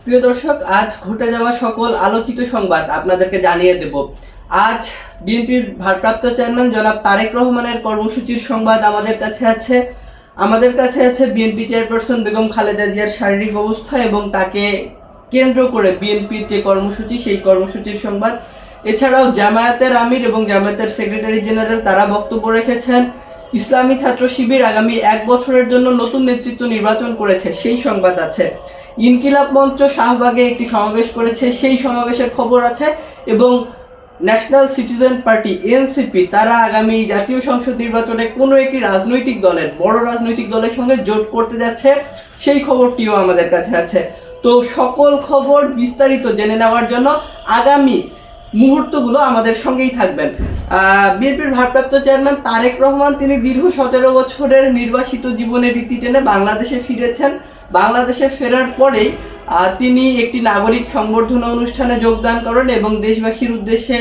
প্রিয় দর্শক, আজ ঘটে যাওয়া সকল আলোচিত সংবাদ আপনাদেরকে জানিয়ে দেব। আজ বিএনপির ভারপ্রাপ্ত চেয়ারম্যান জনাব তারেক রহমানের কর্মসূচির সংবাদ আমাদের কাছে আছে বিএনপি চেয়ারপারসন বেগম খালেদা জিয়ার শারীরিক অবস্থা এবং তাকে কেন্দ্র করে বিএনপির যে কর্মসূচি সেই কর্মসূচির সংবাদ। এছাড়াও জামায়াতের আমির এবং জামায়াতের সেক্রেটারি জেনারেল তারা বক্তব্য রেখেছেন। ইসলামী ছাত্র শিবির আগামী 1 বছরের জন্য নতুন নেতৃত্ব নির্বাচন করেছে, সেই সংবাদ আছে। ইনকিলাব মঞ্চ শাহবাগে একটি সমাবেশ করেছে, সেই সমাবেশের খবর আছে। এবং ন্যাশনাল সিটিজেন পার্টি এনসিপি তারা আগামী জাতীয় সংসদ নির্বাচনে কোনো একটি বড় রাজনৈতিক দলের সঙ্গে জোট করতে যাচ্ছে, সেই খবরটিও আমাদের কাছে আছে। তো সকল খবর বিস্তারিত জেনে নেওয়ার জন্য আগামী মুহূর্তগুলো আমাদের সঙ্গেই থাকবেন। বিএনপির ভারপ্রাপ্ত চেয়ারম্যান তারেক রহমান তিনি দীর্ঘ 17 বছরের নির্বাসিত জীবনের রীতি টেনে বাংলাদেশে ফিরেছেন। বাংলাদেশে ফেরার পরেই তিনি একটি নাগরিক সংবর্ধনা অনুষ্ঠানে যোগদান করেন এবং দেশবাসীর উদ্দেশ্যে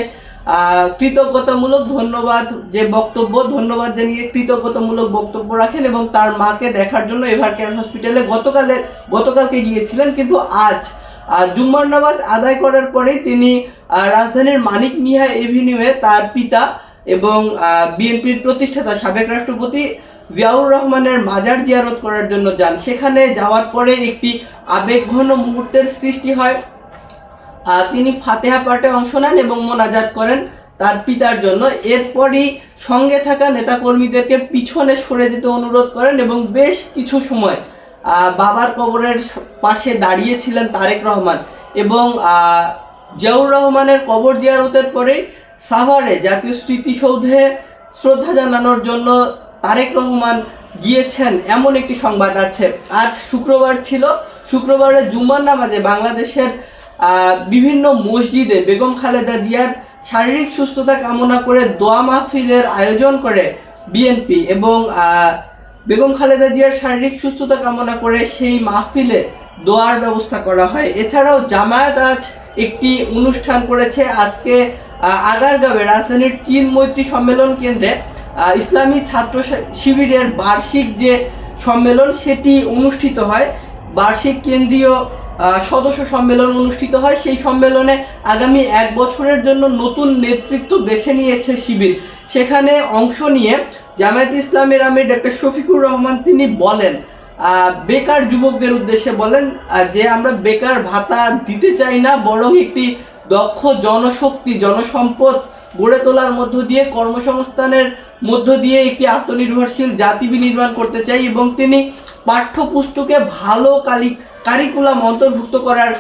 কৃতজ্ঞতামূলক ধন্যবাদ জানিয়ে কৃতজ্ঞতামূলক বক্তব্য রাখেন এবং তার মাকে দেখার জন্য এভারকেয়ার হসপিটালে গতকালকে গিয়েছিলেন। কিন্তু আজ জুম্মার নামাজ আদায় করার পরেই তিনি রাজধানীর মানিক মিয়া এভিনিউয়ে তার পিতা এবং বিএনপির প্রতিষ্ঠাতা সাবেক রাষ্ট্রপতি জিয়াউর রহমানের মাজার জিয়ারত করার জন্য যান। সেখানে যাওয়ার পরে একটি আবেগঘন মুহূর্তের সৃষ্টি হয়। তিনি ফাতেহা পাঠে অংশ নেন এবং মোনাজাত করেন তার পিতার জন্য। এরপরই সঙ্গে থাকা নেতাকর্মীদেরকে পিছনে সরে যেতে অনুরোধ করেন এবং বেশ কিছু সময় বাবার কবরের পাশে দাঁড়িয়েছিলেন তারেক রহমান। এবং জিয়াউর রহমানের কবর জিয়ারতের পরে সাভারে জাতীয় স্মৃতিসৌধে শ্রদ্ধা জানানোর জন্য তারেক রহমান গিয়েছেন, এমন একটি সংবাদ আছে। আজ শুক্রবার ছিল, শুক্রবারে জুম্মার নামাজে বাংলাদেশের বিভিন্ন মসজিদে বেগম খালেদা জিয়ার শারীরিক সুস্থতা কামনা করে দোয়া মাহফিলের আয়োজন করে বিএনপি এবং বেগম খালেদা জিয়ার শারীরিক সুস্থতা কামনা করে সেই মাহফিলে দোয়ার ব্যবস্থা করা হয়। এছাড়াও জামায়াত আজ একটি অনুষ্ঠান করেছে। আজকে আগারগাঁওয়ে রাজধানীর চীন মৈত্রী সম্মেলন কেন্দ্রে ইসলামী ছাত্র শিবিরের বার্ষিক যে সম্মেলন সেটি অনুষ্ঠিত হয়, বার্ষিক কেন্দ্রীয় সদস্য সম্মেলন অনুষ্ঠিত হয়। সেই সম্মেলনে আগামী 1 বছরের জন্য নতুন নেতৃত্ব বেছে নিয়েছে শিবির। সেখানে অংশ নিয়ে জামায়াতে ইসলামের আমির ডক্টর শফিকুর রহমান তিনি বলেন, বেকার যুবকদের উদ্দেশ্যে বলেন যে আমরা বেকার ভাতা দিতে চাই না, বরং একটি দক্ষ জনসম্পদ গড়ে তোলার মধ্য দিয়ে কর্মসংস্থানের মধ্য দিয়ে একটি আত্মনির্ভরশীল জাতি বিনির্মাণ করতে চাই। এবং তিনি পাঠ্যপুস্তকে ভালো কারিকুলাম অন্তর্ভুক্ত করার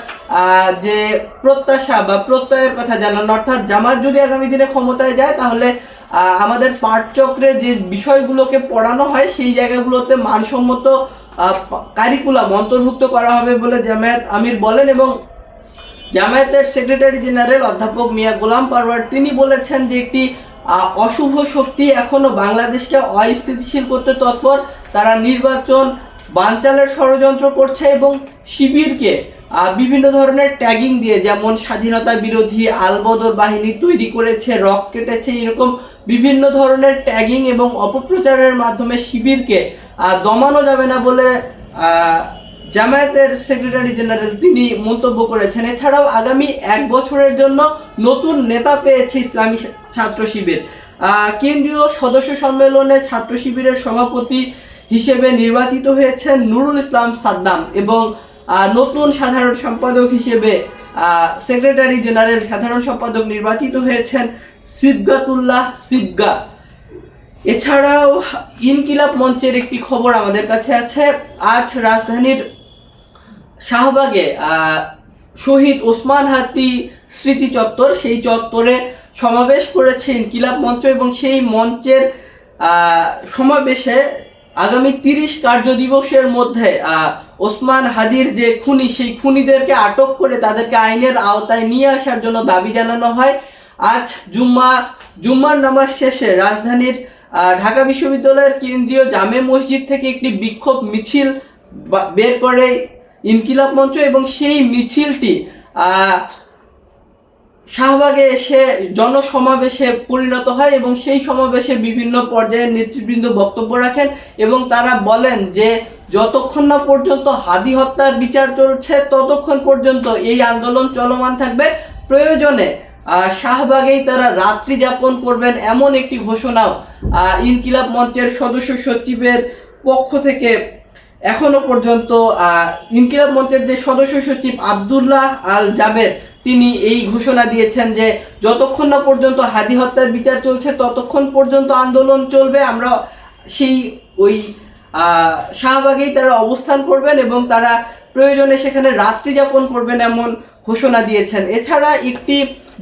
যে প্রত্যাশা বা প্রত্যয়ের কথা জানান। অর্থাৎ জামাত যদি আগামী দিনে ক্ষমতায় যায় তাহলে আমাদের পাঠচক্রে যে বিষয়গুলোকে পড়ানো হয় সেই জায়গাগুলোতে মানসম্মত কারিকুলাম অন্তর্ভুক্ত করা হবে বলে জামায়াত আমির বলেন। এবং জামায়াতের সেক্রেটারি জেনারেল অধ্যাপক মিয়া গোলাম পারওয়ার তিনি বলেছেন যে একটি অশুভ শক্তি এখনো বাংলাদেশকে অস্থিতিশীল করতে তৎপর। তারা নির্বাচন বানচালের ষড়যন্ত্র করছে এবং শিবিরকে বিভিন্ন ধরনের ট্যাগিং দিয়ে, যেমন স্বাধীনতা বিরোধী, আলবদর বাহিনী তৈরি করেছে, রক কেটেছে, এরকম বিভিন্ন ধরনের ট্যাগিং এবং অপপ্রচারের মাধ্যমে শিবিরকে দমানো যাবে না বলে জামায়াতের সেক্রেটারি জেনারেল তিনি মন্তব্য করেছেন। এছাড়াও আগামী 1 বছরের জন্য নতুন নেতা পেয়েছে ইসলামী ছাত্র শিবির। কেন্দ্রীয় সদস্য সম্মেলনে ছাত্র শিবিরের সভাপতি হিসেবে নির্বাচিত হয়েছেন নুরুল ইসলাম সাদ্দাম এবং নতুন সাধারণ সম্পাদক হিসেবে সেক্রেটারি জেনারেল সাধারণ সম্পাদক নির্বাচিত হয়েছেন সিবগাতুল্লাহ সিবগা। এছাড়াও ইনকিলাব মঞ্চের একটি খবর আমাদের কাছে আছে। আজ রাজধানীর শাহবাগে শহীদ ওসমান হাদি স্মৃতি চত্বর, সেই চত্বরে সমাবেশ করেছে ইনকিলাব মঞ্চ এবং সেই মঞ্চের সমাবেশে আগামী 30 কার্যদিবসের মধ্যে ওসমান হাদির যে খুনি সেই খুনিদেরকে আটক করে তাদেরকে আইনের আওতায় নিয়ে আসার জন্য দাবি জানানো হয়। আজ জুম্মার নামাজ শেষে রাজধানীর ঢাকা বিশ্ববিদ্যালয়ের কেন্দ্রীয় জামে মসজিদ থেকে একটি বিক্ষোভ মিছিল বের করে ইনকিলাব মঞ্চ এবং সেই মিছিলটি শাহবাগে এসে জনসমাবেশে পরিণত হয় এবং সেই সমাবেশে বিভিন্ন পর্যায়ের নেতৃবৃন্দ বক্তব্য রাখেন এবং তারা বলেন যে যতক্ষণ না পর্যন্ত হাদি হত্যার বিচার চলছে ততক্ষণ পর্যন্ত এই আন্দোলন চলমান থাকবে, প্রয়োজনে শাহবাগেই তারা রাত্রি যাপন করবেন, এমন একটি ঘোষণাও ইনকিলাব মঞ্চের সদস্য সচিবের পক্ষ থেকে এখনো পর্যন্ত ইনকিলাব মঞ্চের যে সদস্য সচিব আব্দুল্লাহ আল জাবের তিনি এই ঘোষণা দিয়েছেন যে যতক্ষণ না পর্যন্ত হাদি হত্যার বিচার চলছে ততক্ষণ পর্যন্ত আন্দোলন চলবে। আমরা সেই ওই শাহবাগেই তারা অবস্থান করবেন এবং তারা প্রয়োজনে সেখানে রাত্রি যাপন করবেন এমন ঘোষণা দিয়েছেন। এছাড়া একটি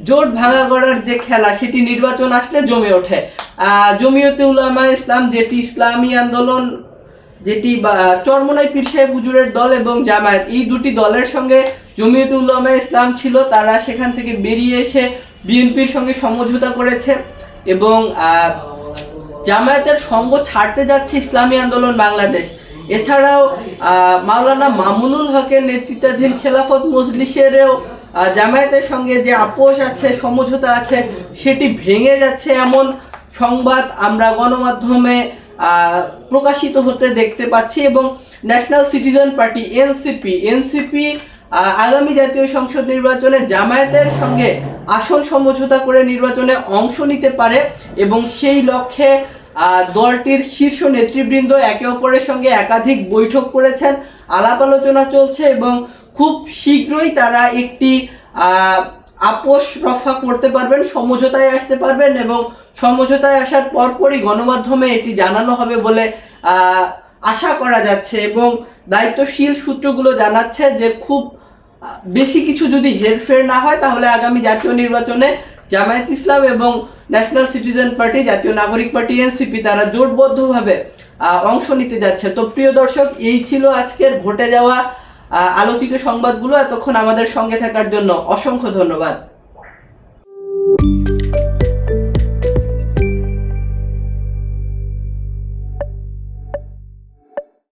জোট ভাঙা গড়ার যে খেলা সেটি নির্বাচন আসলে জমে ওঠে। জমিয়তে উলামা ইসলাম যেটি ইসলামী আন্দোলন, যেটি চরমোনাই পীর সাহেব হুজুরের দল এবং জামায়াত, এই দুটি দলের সঙ্গে জমিয়তে উলামা ইসলাম ছিল, তারা সেখান থেকে বেরিয়ে এসে বিএনপির সঙ্গে সমঝোতা করেছে এবং জামায়াতের সঙ্গ ছাড়তে যাচ্ছে ইসলামী আন্দোলন বাংলাদেশ। এছাড়াও মাওলানা মামুনুল হকের নেতৃত্বাধীন খেলাফত মজলিসেরও জামায়াতের সঙ্গে যে আপোষ আছে, সমঝোতা আছে, সেটি ভেঙে যাচ্ছে এমন সংবাদ আমরা গণমাধ্যমে প্রকাশিত হতে দেখতে পাচ্ছি। এবং ন্যাশনাল সিটিজেন পার্টি এনসিপি আগামী জাতীয় সংসদ নির্বাচনে জামায়াতের সঙ্গে আসন সমঝোতা করে নির্বাচনে অংশ নিতে পারে এবং সেই লক্ষ্যে দলটির শীর্ষ নেতৃবৃন্দ একে অপরের সঙ্গে একাধিক বৈঠক করেছেন, আলাপ আলোচনা চলছে এবং খুব শীঘ্রই তারা একটি আপোষ রফা করতে পারবেন, সমঝোতায় আসতে পারবেন এবং সমঝোতায় আসার পরপরই গণমাধ্যমে এটি জানানো হবে বলে আশা করা যাচ্ছে। এবং দায়িত্বশীল সূত্রগুলো জানাচ্ছে যে খুব বেশি কিছু যদি হেরফের না হয় তাহলে আগামী জাতীয় নির্বাচনে জামায়াত ইসলাম এবং ন্যাশনাল সিটিজেন পার্টি, জাতীয় নাগরিক পার্টি এনসিপি তারা জোটবদ্ধভাবে অংশ নিতে যাচ্ছে। তো প্রিয় দর্শক, এই ছিল আজকের ঘটে যাওয়া আলোচিত সংবাদগুলো। এতক্ষণ আমাদের সঙ্গে থাকার জন্য অসংখ্য ধন্যবাদ।